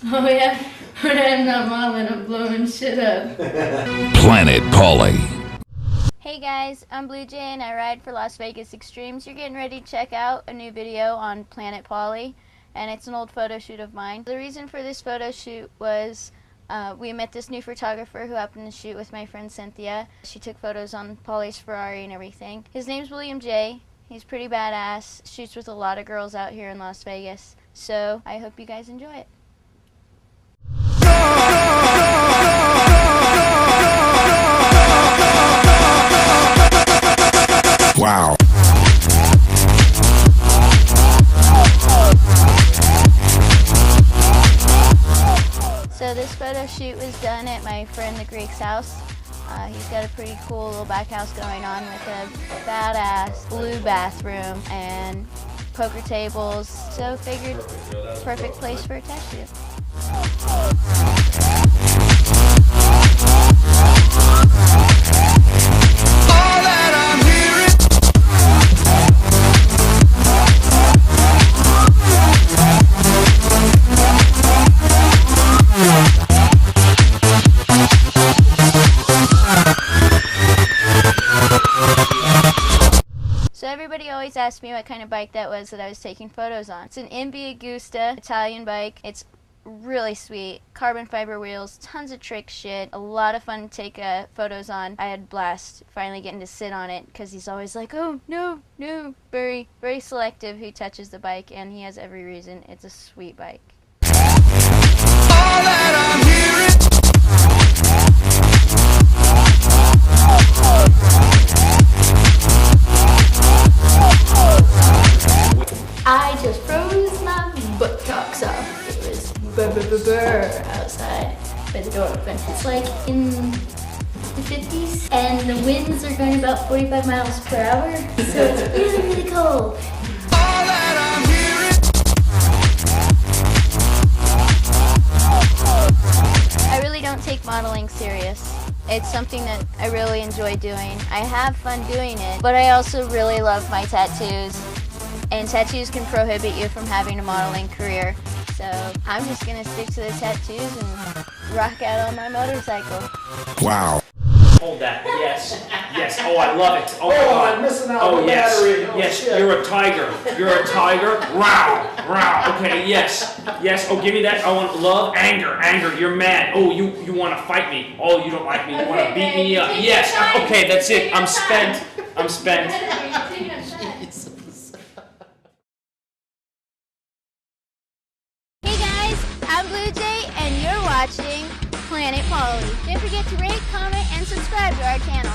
Oh yeah, when I'm not modeling, I'm blowing shit up. Planet Polly. Hey guys, I'm Blue Jay and I ride for Las Vegas Extremes. You're getting ready to check out a new video on Planet Polly, and it's an old photo shoot of mine. The reason for this photo shoot was we met this new photographer who happened to shoot with my friend Cynthia. She took photos on Polly's Ferrari and everything. His name's William J. He's pretty badass, shoots with a lot of girls out here in Las Vegas. So I hope you guys enjoy it. Wow. So this photo shoot was done at my friend the Greek's house. He's got a pretty cool little back house going on with a badass blue bathroom and poker tables. So figured perfect place for a test shoot. So everybody always asks me what kind of bike that was that I was taking photos on. It's an MB Agusta Italian bike. It's really sweet. Carbon fiber wheels, tons of trick shit, a lot of fun to take photos on. I had a blast finally getting to sit on it because he's always like, oh, no, no. Very, very selective who touches the bike, and he has every reason. It's a sweet bike. I just froze my buttocks off. It was burr outside by the door open. It's like in the 50s and the winds are going about 45 miles per hour. So it's really, really cold. I really don't take modeling serious. It's something that I really enjoy doing. I have fun doing it, but I also really love my tattoos. And tattoos can prohibit you from having a modeling career. So I'm just gonna stick to the tattoos and rock out on my motorcycle. Wow. Hold that. Yes. Yes. Oh, I love it. Oh, my God. I'm missing out Oh, on the yes. battery. Oh, Yes. shit. You're a tiger. You're a tiger. Wow. Wow. Okay. Yes. Yes. Oh, give me that. I want love. Anger. Anger. You're mad. Oh, you want to fight me. Oh, you don't like me. You want to beat me up. Yes. Okay. That's it. I'm spent. I'm spent. Hey guys, I'm Blue Jay and you're watching Planet Polly. Don't forget to rate, comment, and subscribe to our channel.